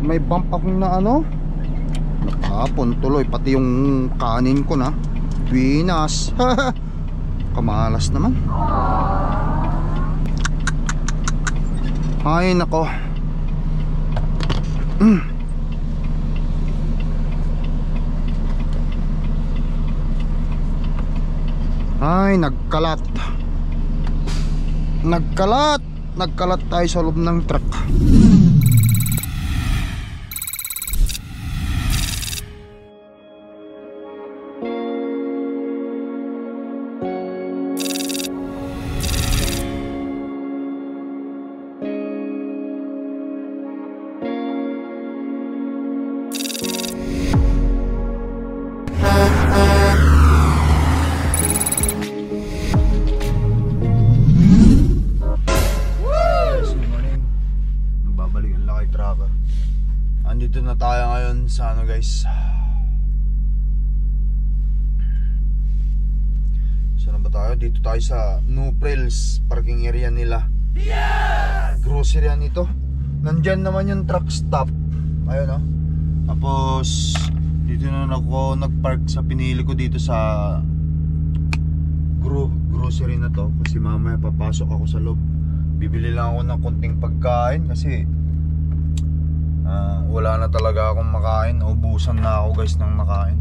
may bump akong na ano, nakapon tuloy, pati yung kanin ko na pinas. Kamalas naman. Ay nako. Ay nagkalat. Nagkalat tayo sa loob ng truck. Andito na tayo ngayon sa ano guys, saan ba tayo? Dito tayo sa New Frills parking area nila. Yes! Grocery yan ito. Nandyan naman yung truck stop. Ayun o. Tapos dito na ako nagpark sa pinili ko dito sa grocery na to. Kasi mamaya papasok ako sa loob. Bibili lang ako ng konting pagkain kasi wala na talaga akong makain. Ubusan na ako guys ng makain.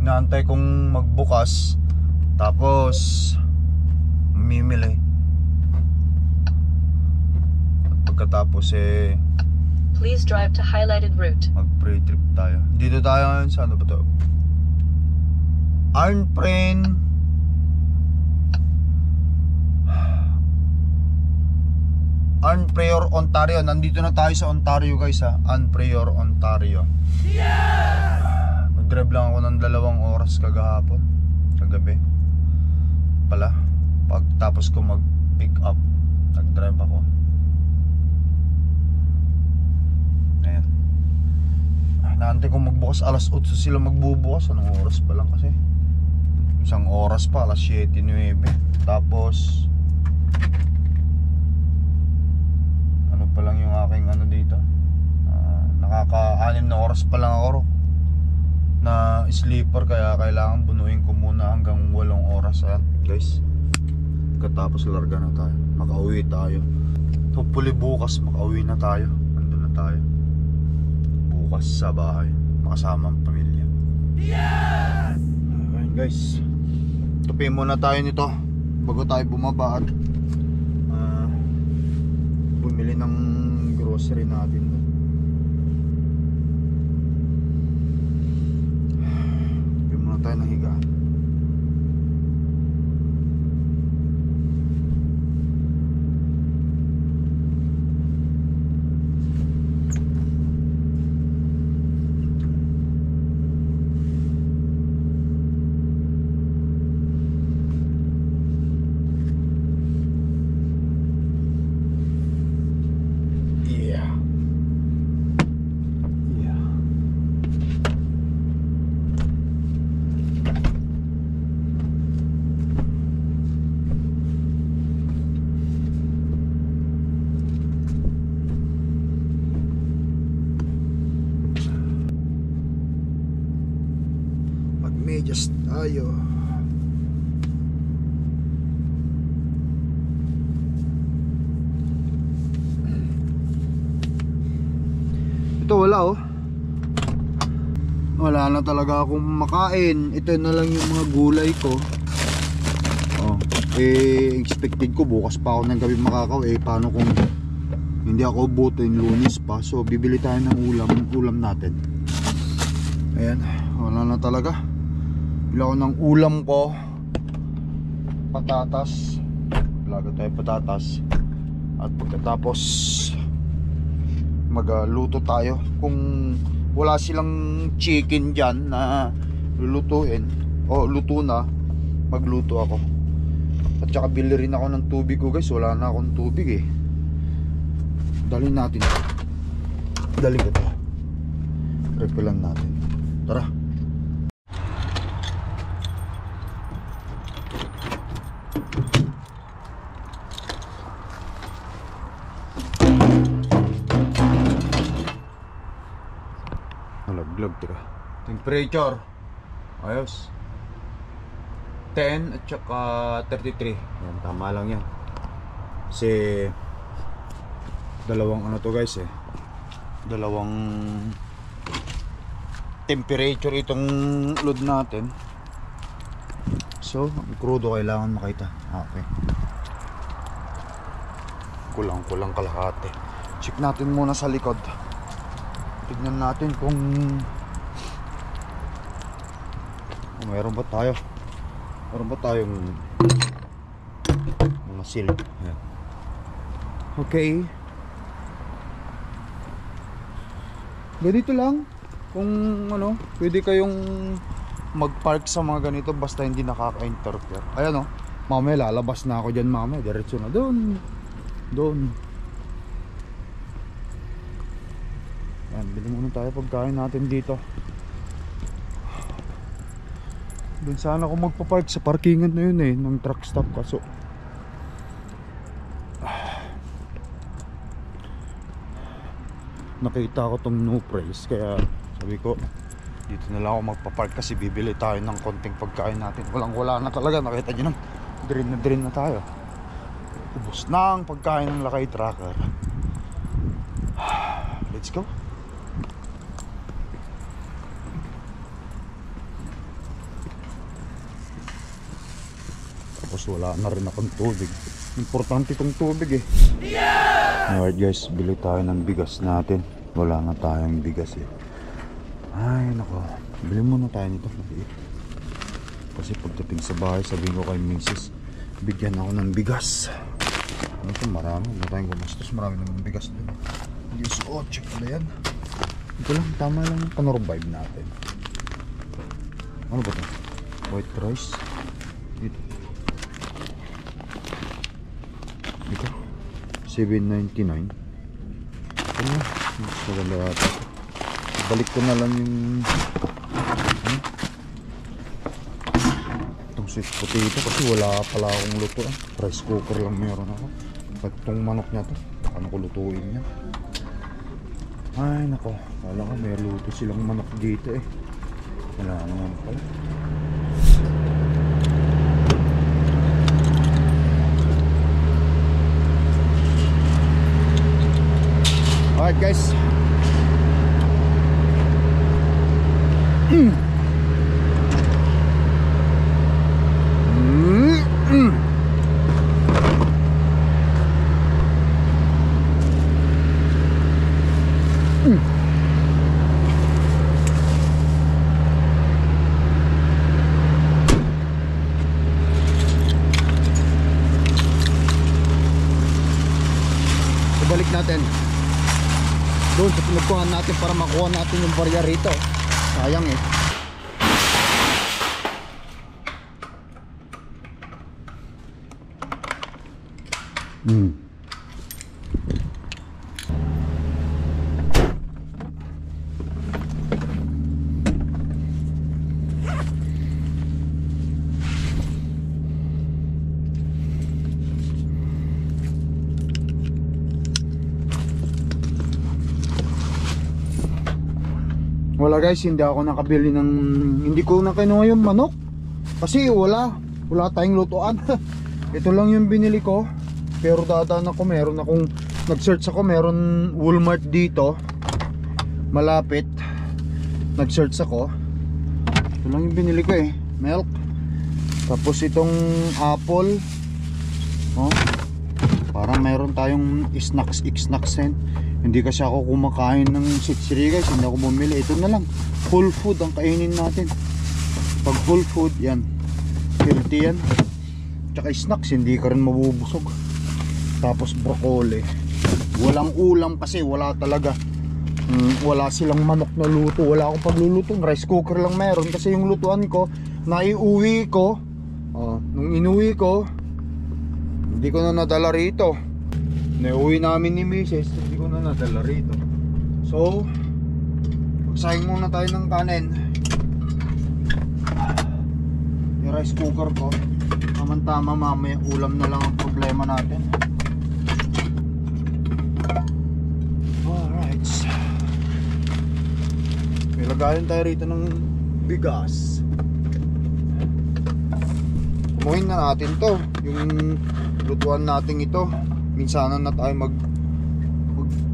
Inaantay kong magbukas, tapos mamimili. At pagkatapos please drive to highlighted route. mag pre-trip tayo. Dito tayo ngayon sa ano ba to? Arnprior, Ontario. Nandito na tayo sa Ontario guys ha. Arnprior, Ontario. Yeah! Nag-drive lang ako ng 2 oras kagahapon. Kagabi pala. Pagtapos ko mag-pick up, nag-drive ako. Ayan. Naantay kong magbukas. Alas 8 sila magbubukas. Anong oras pa lang kasi? 1 oras pa. Alas 7:09. Tapos pa lang yung aking ano dito, nakaka-6 na oras pa lang ako na sleeper, kaya kailangan bunuin ko muna hanggang 8 oras. Ayan guys, katapos larga na tayo, makauwi tayo. Hopefully bukas makauwi na tayo, nandun na tayo bukas sa bahay, makasama ang pamilya. Yes! Ayan guys, tupin muna tayo nito bago tayo bumaba at bumili ng grocery natin. Bumili muna tayo ng higaan. Medyas tayo. Ito wala oh. Wala na talaga akong makain. Ito na lang yung mga gulay ko. Oh, expected ko bukas pa ako ng gabi makakaw. Paano kung hindi ako buto yung Lunes pa? So bibili tayo ng ulam natin. Ayan, wala na talaga. Bila ko ng ulam ko, patatas. Laga tayo patatas. At pagkatapos magluto tayo. Kung wala silang chicken dyan na lulutuin o luto na, magluto ako. At saka bili rin ako ng tubig ko guys. Wala na akong tubig Dalhin natin. Dalhin ko to. Refill natin. Tara. nalaglag tira. Temperature. Ayos. 10 at saka 33. Yan, tama lang yan. Kasi dalawang ano to guys dalawang temperature itong load natin. So, ang crudo kailangan makita. Okay. Kulang kalahati. Check natin muna sa likod. Tignan natin kung meron ba tayong mga seal. Ayan. Okay. Ganito lang. Kung ano, pwede kayong mag-park sa mga ganito basta hindi nakaka-interfere. Ayan o. Mamaya lalabas na ako dyan mamaya. Diretso na doon. Ayan, bili muna tayo pagkain natin dito. Doon sana ako magpa-park sa parkingan na yun ng truck stop kaso nakita ko tong no price kaya sabi ko dito na lang ako magpa-park kasi bibili tayo ng konting pagkain natin. Wala na talaga, nakita nyo na drain na tayo. Ubos na ang pagkain ng Lakay Tracker. Let's go. Tapos wala na rin akong tubig. Importante itong tubig Alright guys, bili tayo ng bigas natin. Wala na tayong bigas Ay nako, bili muna tayo nito. Kasi pagdating sa bahay, sabihin ko kay Mrs. bigyan ako ng bigas. Ano ito, marami. Ano tayong gumastos, marami naman bigas dun. 18 pala yan. Ito lang, tama lang yung panorvive natin. Ano ba ito? White rice. Dito 7.99. Ano? Mas maganda yata. Balik ko na lang yung itong sweet potato kasi wala pala akong luto. Rice cooker lang meron ako. Ba't itong manok niya to? Paano ko lutuin niya? Ay nako, kala ko may luto silang manok dito wala naman pala. Alright guys. Balik natin doon sa pinagkuhan natin para makuha natin yung barya rito. Sayang Wala guys, hindi ako nakabili hindi ko na kinuha yung manok kasi wala tayong lutuan. Ito lang yung binili ko. Pero dadaan ako, meron akong nag-search ako, meron Walmart dito malapit. Nag-search ako. Ito lang yung binili ko milk. Tapos itong apple. Parang meron tayong snacks. Hindi kasi ako kumakain ng sitsiri guys, hindi ako bumili. Ito na lang, whole food ang kainin natin. Pag whole food, yan, healthy yan. Tsaka snacks, hindi ka rin mabubusog. Tapos broccoli. Walang ulam kasi wala talaga. Wala silang manok na luto. Wala akong pagluluto, rice cooker lang meron. Kasi yung lutuan ko, naiuwi ko. Nung inuwi ko, hindi ko na nadala rito. Nauwi namin ni Mrs. Hindi ko na nadala rito. So magsayang muna tayo ng kanin. Yung rice cooker ko, tama mamaya ulam na lang ang problema natin. Alright, may lagayan tayo rito ng bigas. Kumuhin na natin to, yung lutuan natin ito. Minsanan na tayo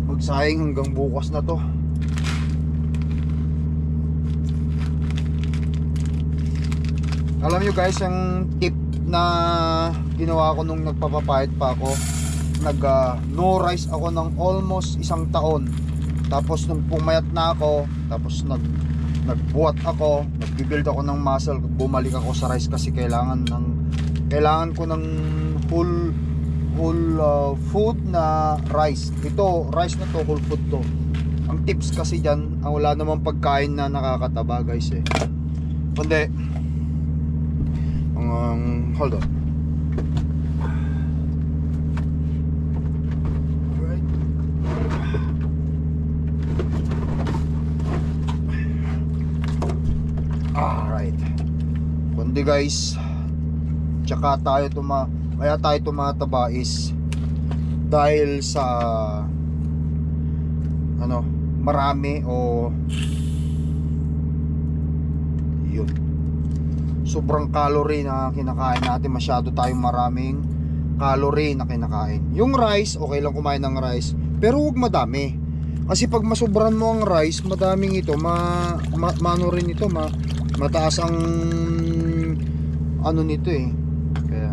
magsayang hanggang bukas na to. Alam nyo guys, yung tip na ginawa ko nung nagpapapayat pa ako, no rice ako ng almost 1 taon. Tapos nung pumayat na ako, tapos nagbuhat ako, nagbibuild ako ng muscle, bumalik ako sa rice kasi kailangan ko ng whole food na rice. Ito, rice na to, whole food to. Ang tips kasi dyan, wala namang pagkain na nakakataba guys eh. Kundi hold on. Alright. Kundi guys, tsaka kaya tayo tumataba is dahil sa marami o yun, sobrang calorie na kinakain natin. Masyado tayong maraming calorie na kinakain. Yung rice, okay lang kumain ng rice, pero huwag madami. Kasi pag masobran mo ang rice, madaming ito, mataas ang nito eh. Kaya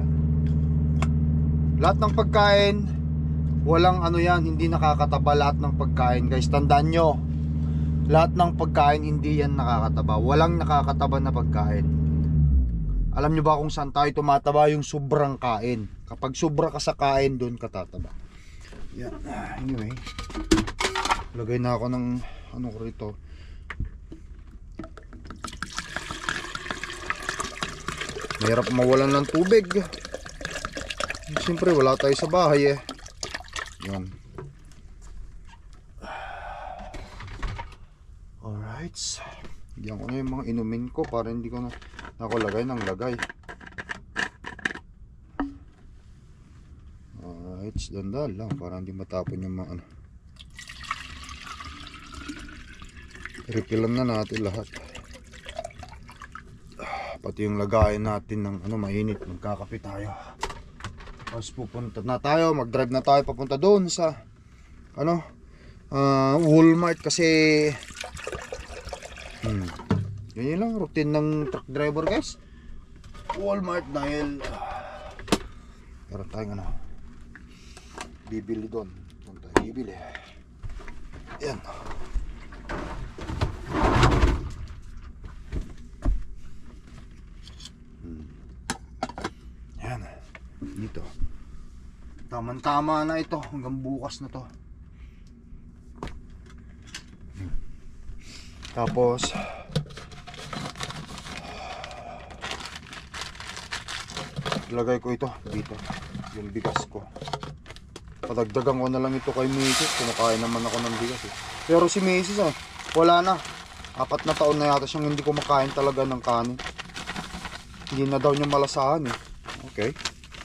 lahat ng pagkain, walang hindi nakakataba lahat ng pagkain guys. Tandaan nyo, lahat ng pagkain hindi yan nakakataba. Walang nakakataba na pagkain. Alam nyo ba kung saan tayo tumataba? Yung sobrang kain. Kapag sobra ka sa kain, doon ka tataba. Yan. Anyway, lagay na ako ng ko rito. Mahirap mawalan ng tubig. Siyempre wala tayo sa bahay eh. Yan. Alright. Diyan ko na yung mga inumin ko para hindi ko na ako lagay ng lagay. Alright, dandal lang para hindi matapon yung mga Refilan na natin lahat. Pati yung lagayan natin ng mainit. Magkakape tayo. Tapos pupunta na tayo, mag-drive na tayo papunta doon sa Walmart kasi ganyan lang routine ng truck driver guys. Walmart dahil meron tayong bibili doon. Doon tayo bibili. Yan. Yan. Dito. Tama-tama na ito hanggang bukas na to. Tapos ilagay ko ito dito, yung bigas ko. Padagdagan ko na lang ito kay Mrs. Kumakain naman ako ng bigas eh. Pero si Mrs. wala na. 4 na taon na yata siyang hindi kumakain talaga ng kanin. Hindi na daw niya malasahan eh. Okay.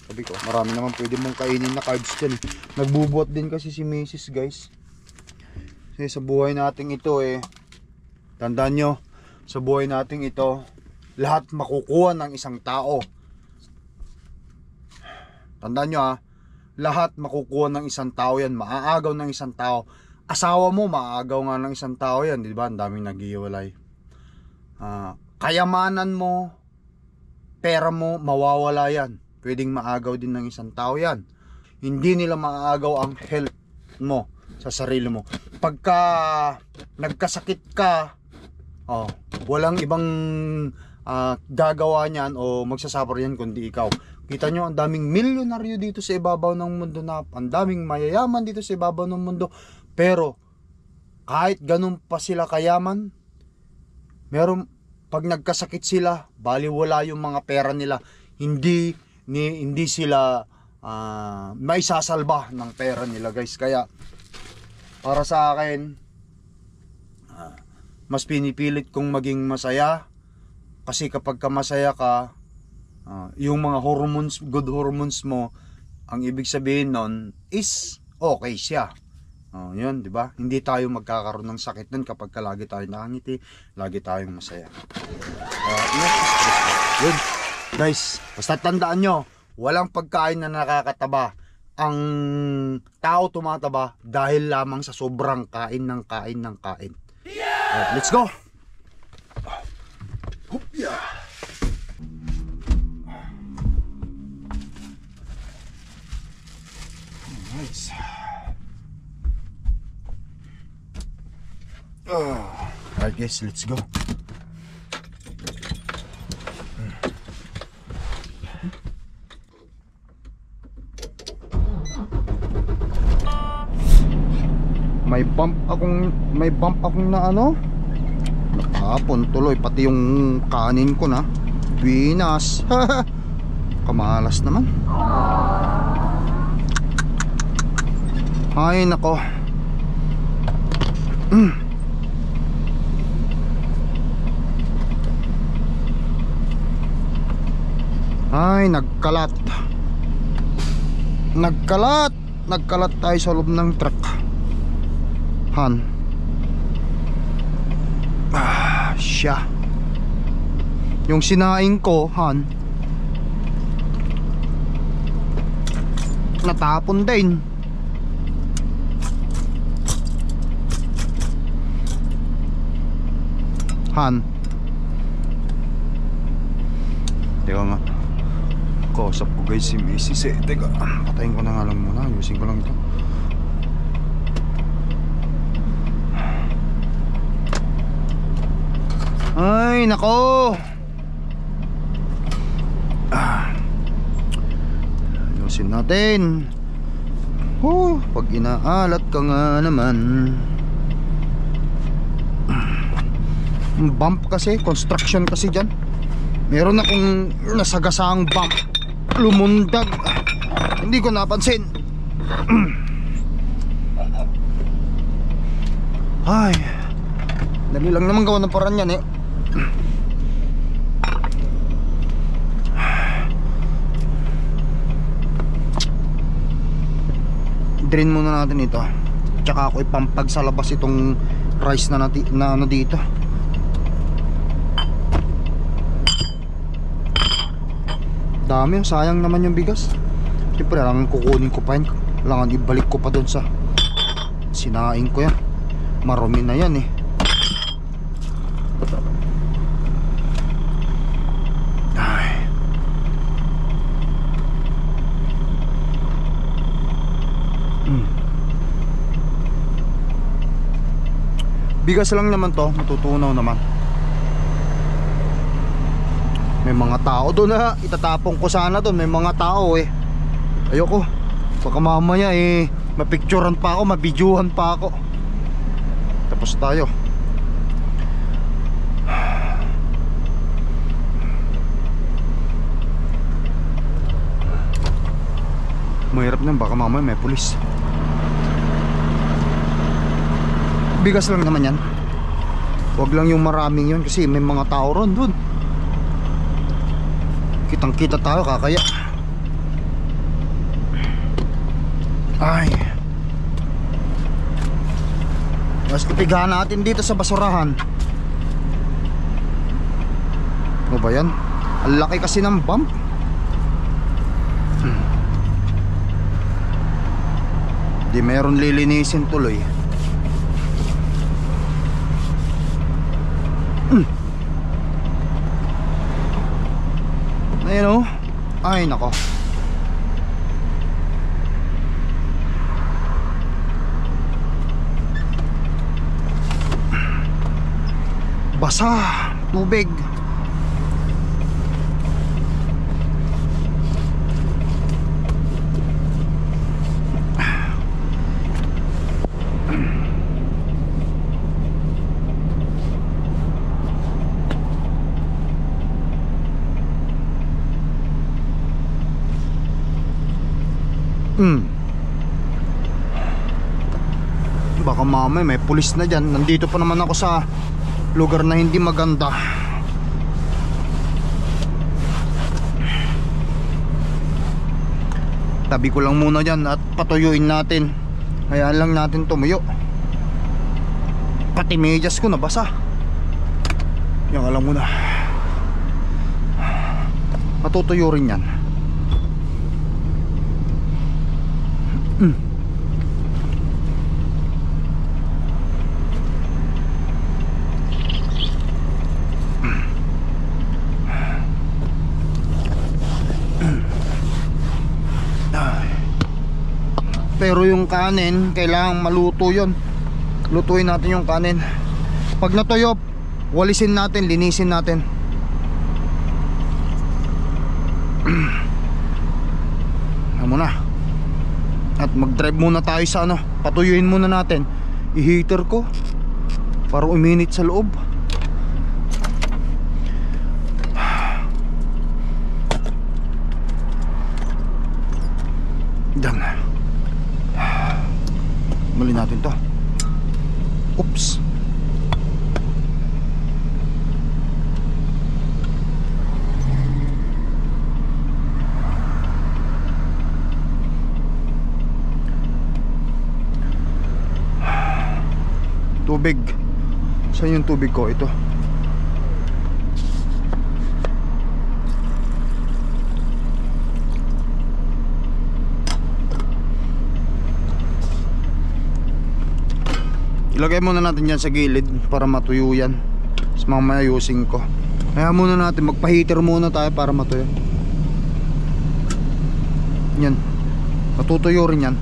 Sabi ko, marami naman pwede mong kainin na carbs dyan eh. Nagbubuhat din kasi si Mrs. guys. Kasi sa buhay nating ito eh, tandaan nyo, sa buhay nating ito, lahat makukuha ng isang tao. Tandaan nyo lahat makukuha ng isang tao yan. Maaagaw ng isang tao. Asawa mo, maaagaw nga ng isang tao yan. Diba? Ang daming nag-iwalay. Kayamanan mo, pera mo, mawawala yan. Pwedeng maagaw din ng isang tao yan. Hindi nila maaagaw ang health mo sa sarili mo. Pagka nagkasakit ka, walang ibang gagawa niyan o magsasuffer yan kundi ikaw. Kita nyo, ang daming milyonaryo dito sa ibabaw ng mundo na, ang daming mayayaman dito sa ibabaw ng mundo. Pero kahit ganun pa sila kayaman, pag nagkasakit sila, baliwala yung mga pera nila. Hindi sila maisasalba ng pera nila guys. Kaya para sa akin, mas pinipilit kong maging masaya. Kasi kapag masaya ka, yung mga hormones, good hormones mo, ang ibig sabihin nun is okay siya. Oh, yun, di ba? Hindi tayo magkakaroon ng sakit nun kapag lagi tayong nakangiti, lagi tayong masaya. Yun. Guys, basta tandaan nyo, walang pagkain na nakakataba. Ang tao tumataba dahil lamang sa sobrang kain ng kain ng kain. Alright, let's go! Hupya! Nice. Alright guys, let's go. May bump akong na ano. Nakapon tuloy pati yung kanin ko na. Pinas. Kamalas naman. Ay nako. Ay nagkalat tayo sa loob ng truck. Han. Siya. Yung sinaing ko, Han, natapon din. Han. Teka nga. Kausap ko guys si Mrs. Teka, patayin ko na nga lang muna. Ayusin ko lang ito. Ay, nako. Ayusin natin. Pag inaalat ka nga naman. Bump kasi, construction kasi dyan. Meron akong nasagasang bump. Lumundag. Hindi ko napansin. Ay, dali lang naman gawa ng paraan yan eh. Drain muna natin ito. Tsaka ako ipampag sa labas itong rice na ano dito. Dami, sayang naman yung bigas. Siyempre lang kukunin ko pa yan. Kailangan ibalik ko pa doon sa sinaing ko yan. Marumi na yan eh. Bigas lang naman to, matutunaw naman. May mga tao doon na itatapong ko sana doon. May mga tao eh. Ayoko. Baka mamaya eh mapicturean pa ako, mabidyohan pa ako. Tapos tayo. Mahirap na, baka mamaya may pulis. Bigas lang naman yan. Huwag lang yung maraming yun kasi may mga tao ron dun. Kitang kita tayo kakaya. Ay, mas ipigahan natin dito sa basurahan. Ano ba yan? Ang laki kasi ng bump. Di meron lilinisin tuloy. Ayun o. Ay nako. Basa. Tubig. Baka mamaya may pulis na dyan. Nandito pa naman ako sa lugar na hindi maganda. Tabi ko lang muna dyan at patuyuin natin Hayaan lang natin tumuyo. Pati medyas ko nabasa. Yung alam mo na, matutuyo rin yan. Pero yung kanin, kailangang maluto yun. Lutuin natin yung kanin. Pag natuyo, walisin natin, linisin natin. Ano na. At mag-drive muna tayo sa ano. Patuyuin muna natin. I-heater ko para uminit sa loob. Diyan. Muli natin to. Oops. Tubig. Saan yung tubig ko? Ito. Ilagay muna natin yan sa gilid para matuyo yan. Tapos mamaya ayusin ko. Kaya muna natin, magpa-heater muna tayo para matuyo. Yan. Matutuyo rin yan.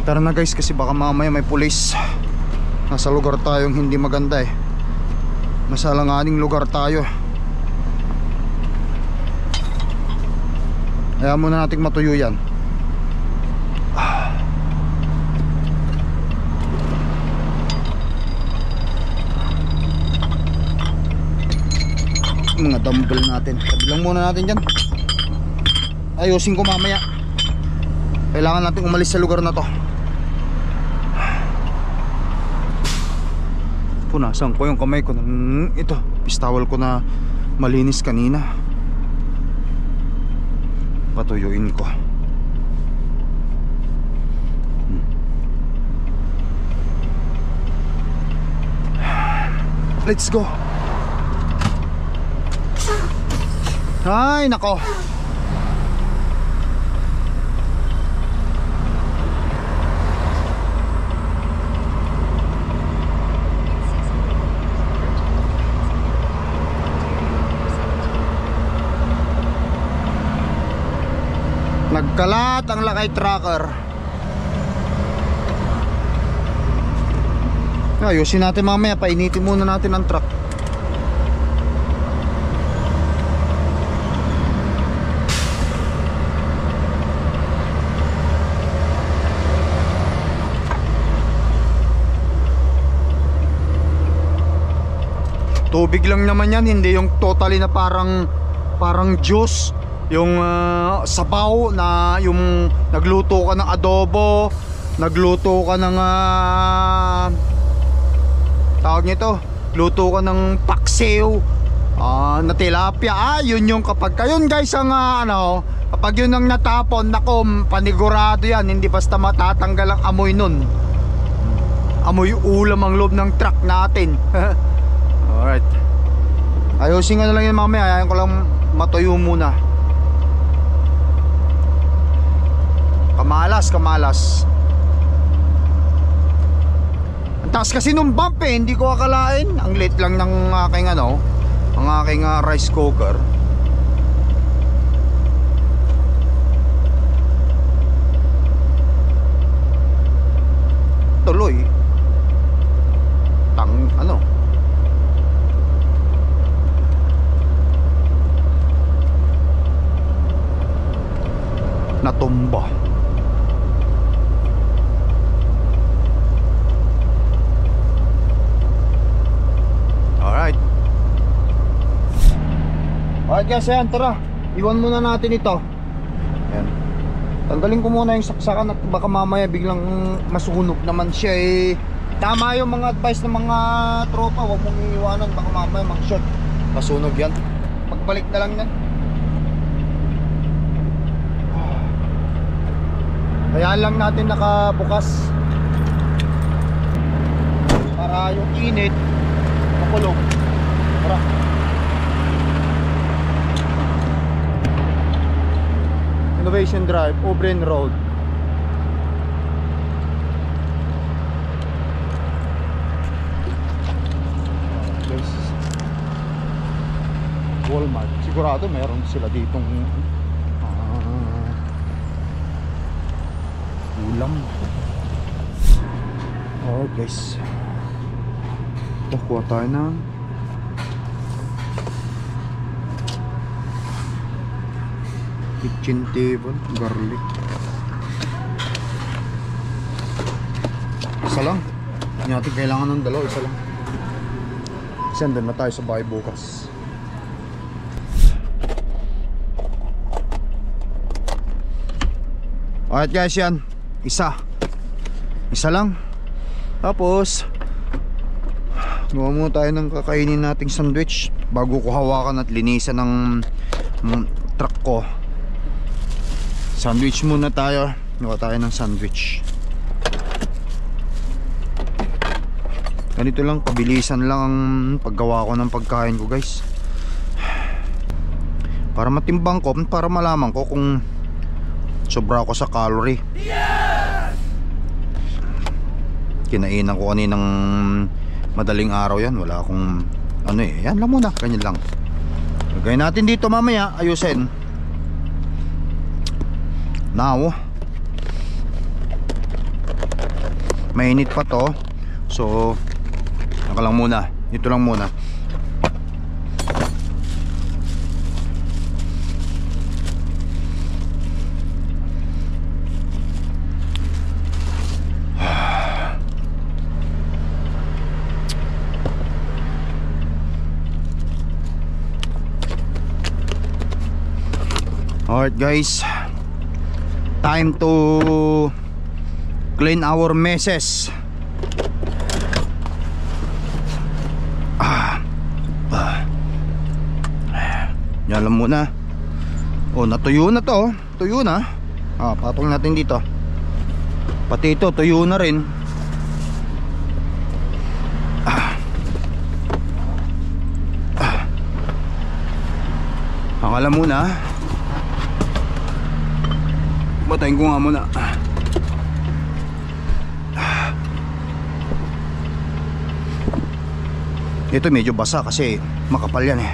Tara na guys, kasi baka mamaya may pulis. Nasa lugar tayong hindi maganda eh. Masalanganing lugar tayo. Kaya muna natin matuyo yan. Mga dumbbell natin, tabilang muna natin dyan. Ayusin ko mamaya. Kailangan natin umalis sa lugar na to. Punasan ko yung kamay ko. Ito, pistawal ko na malinis kanina. Patuyuin ko. Let's go. Ay, nako. Nagkalat ang lakay tracker. Ayusin natin mamaya, painitin muna natin ang truck. Tubig lang naman yan, hindi yung totally na parang juice. Yung sabaw na yung nagluto ka ng adobo, nagluto ka ng tawag nito, luto ka ng paksiw, na tilapia. Yun yung kapag yun guys ang kapag yun ang natapon, nako, panigurado yan, hindi basta matatanggal ang amoy nun. Amoy ulam ang loob ng truck natin. Alright. Ayusin ko na lang yun mamaya. Ayaw ko lang matuyo muna. Kamalas. Ang taas kasi nung bump eh. Hindi ko akalain. Ang late lang ng aking ang aking rice cooker. Tuloy. Natumba. Alright. Alright guys, ayan, tara. Iwan muna natin ito. Ayan. Tanggalin ko muna yung saksakan at baka mamaya biglang masunog naman siya eh. Tama yung mga advice ng mga tropa. Huwag mong iiwanan, baka mamaya mag-short. Masunog yan. Pagbalik na lang yan. Kaya lang natin nakabukas para yung init makulog. Tara. Innovation Drive, Obren Road. Guys, Walmart. Sigurado meron sila ditong ulam. Oh guys, ito kuha tayo ng kitchen table, garlic. Isa lang. Hindi natin kailangan ng dalawa, isa lang. Kasi andun na tayo sa bahay bukas. Alright guys, yan. Isa lang. Tapos gawa muna tayo ng kakainin nating sandwich bago ko hawakan at linisan ng truck ko. Sandwich muna tayo. Gawa tayo ng sandwich. Ganito lang, pabilisan lang ang paggawa ko ng pagkain ko guys, para matimbang ko, para malaman ko kung sobra ako sa calorie. Kinainan ko kaninang madaling araw yan. Wala akong ano eh. Yan lang muna, ganyan lang. Lagay natin dito mamaya, ayusin. Now mainit pa to, so naka lang muna, ito lang muna. Alright guys, time to clean our messes. Yan lang muna. Oh, natuyo na to. Tuyo na. Patong natin dito. Pati ito, tuyo na rin. Akala muna. Batayin ko nga muna. Ito medyo basa kasi makapal yan eh.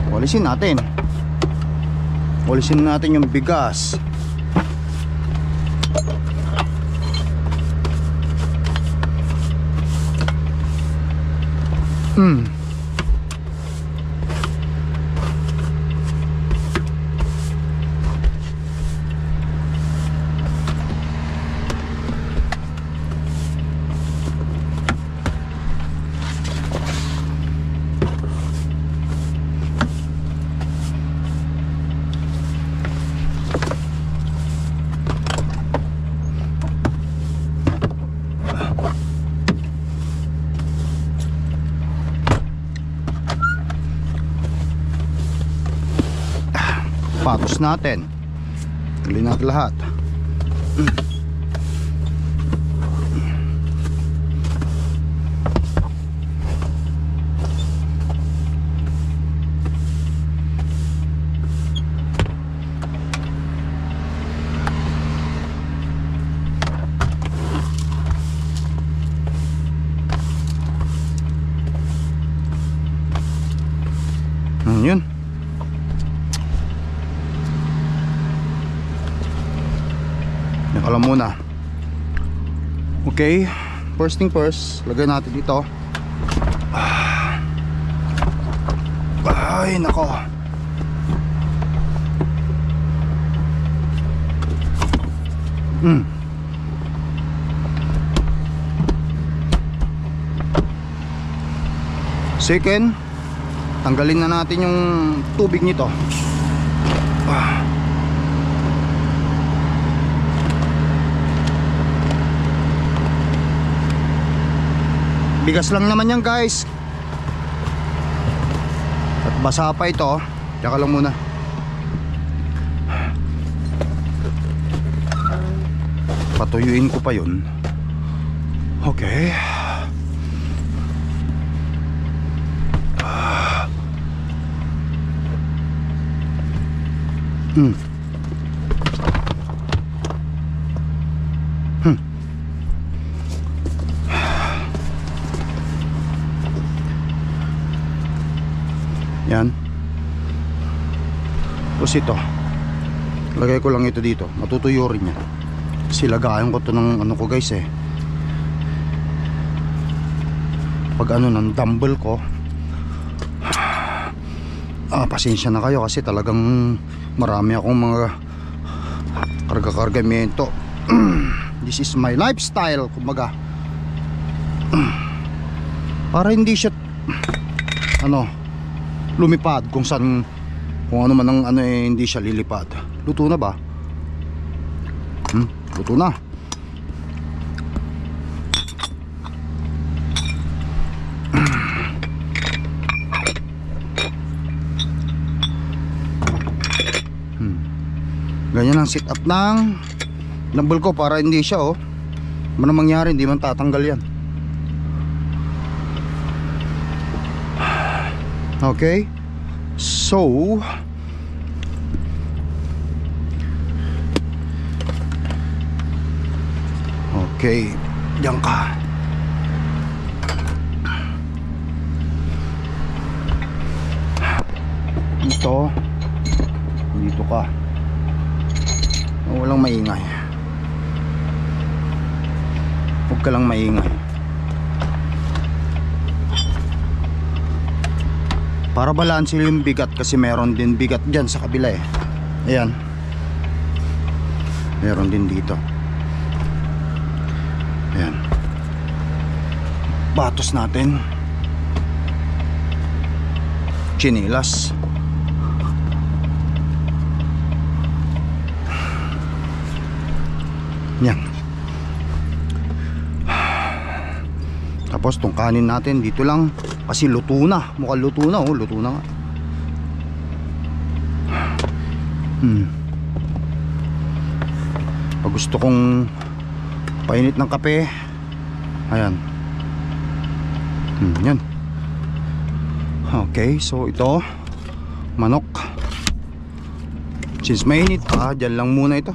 Walisin natin. Walisin natin yung bigas. Patos natin. Tuloy natin lahat. Yun. Alam muna. Okay, first thing first, lagay natin dito. Ay nako. Second, tanggalin na natin yung tubig nito. Bigas lang naman yan guys. At basa pa ito. Tsaka lang muna. Patuyuin ko pa yun. Okay. Yan. Tapos ito, lagay ko lang ito dito. Matutuyo rin yan. Kasi lagayan ko to ng ano ko guys eh. Pag ano ng dumbbell ko. Pasensya na kayo kasi talagang marami akong mga karga-kargamento. This is my lifestyle kumbaga. Para hindi siya ano lumipad kung saan, kung ano man ang ano eh, hindi siya lilipad. Luto na ba? Luto na. Ganyan ang sit up ng dumbbell ko para hindi siya oh. Ano mangyari, hindi man tatanggal yan. Okay. So okay, diyan ka. Dito ka. Walang maingay. Huwag ka lang maingay. Para balanse yung bigat kasi meron din bigat dyan sa kabila eh. Ayan. Meron din dito. Ayan. Batos natin. Chinilas. Yan. Tapos tong kanin natin dito lang kasi luto na. Mukhang luto na oh, luto na nga. Pag gusto kong painit ng kape, ayan. Yan. Okay, so ito manok. Since mainit, dyan lang muna ito.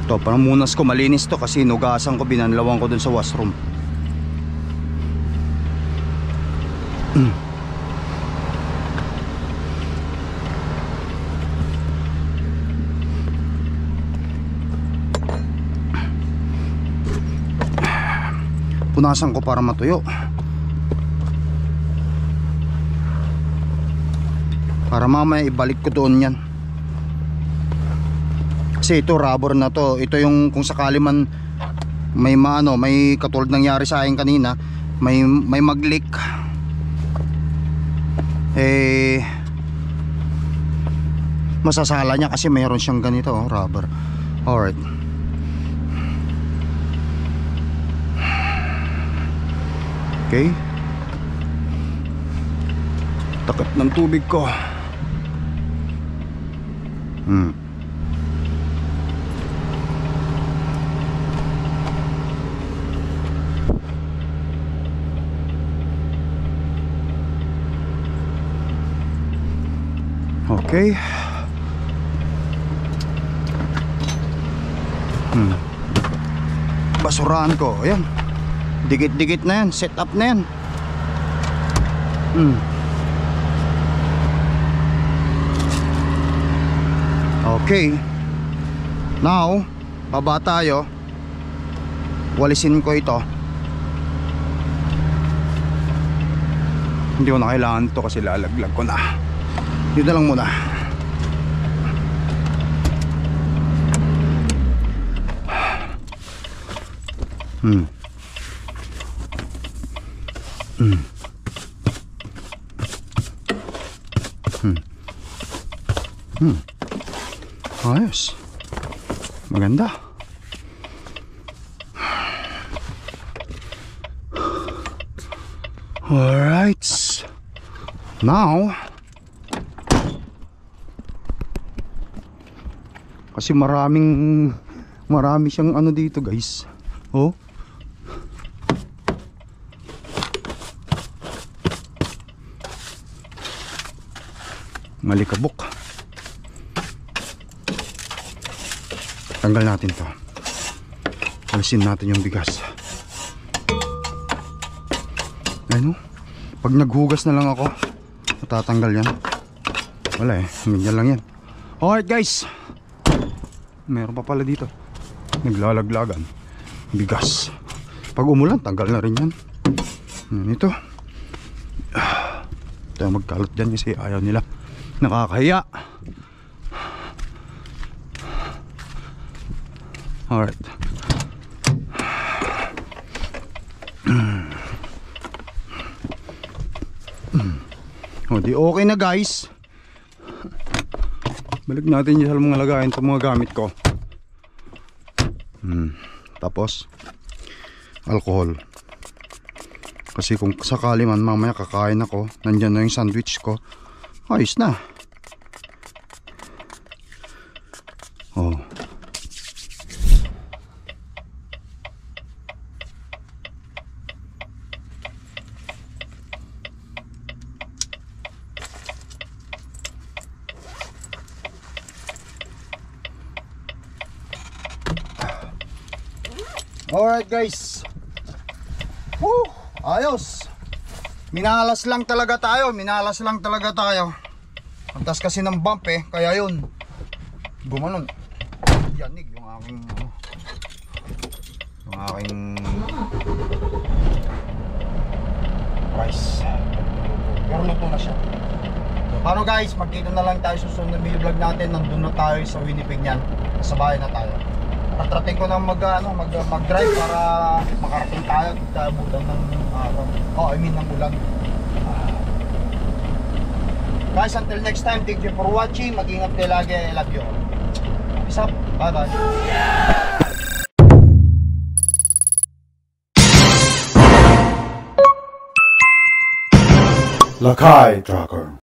Ito, pamunas ko, malinis to kasi nugasan ko, binanlawan ko dun sa washroom. Punasan ko para matuyo. Para mamaya ibalik ko doon yan. Kasi ito rubber na to. Ito yung kung sakali man may maano, may katulad nangyari sa akin kanina, may mag-leak. Masasala niya kasi mayroon siyang ganito rubber. Alright. Okay. Takip ng tubig ko. Okay. Basurahan ko. Ayan. Dikit-dikit na yan. Set up na yan. Okay. Now, baba tayo. Walisin ko ito. Hindi ko na kailangan ito kasi lalaglag ko na. Dito lang muna. Ayos. Maganda. Alright. Now, kasi marami siyang ano dito, guys. Oh. Malikabok. Tanggal natin to. Alisin natin yung bigas. Ayun, pag naghugas na lang ako, matatanggal yan. Wala eh, ganyan lang yan. Alright guys, meron pa pala dito. Naglalaglagan bigas. Pag umulan, tanggal na rin yan. Ito tayo magkalot dyan kasi ayaw nila. Nakakahiya. Alright. O di okay na guys. Balik natin yung mga lagayan itong mga gamit ko. Tapos alcohol. Kasi kung sakali man mamaya kakain ako, nandyan na yung sandwich ko, ayos na. Oh. Alright guys. Woo! Ayos. Minalas lang talaga tayo. Antas kasi ng bump eh. Kaya yun, gumanon. Yanig yung aking rice. Pero luto na siya. So, paano guys, magkita na lang tayo susunod na video vlog natin. Nandun na tayo sa Winnipeg niyan. Sa bahay na tayo. Tatrating ko na mag-drive para makarating tayo. Abutan ng araw. Ng ulan. Guys, until next time, thank you for watching. Mag-ingat kayo lagi. I love you all. Peace up. Bye-bye. Lakay Tracker.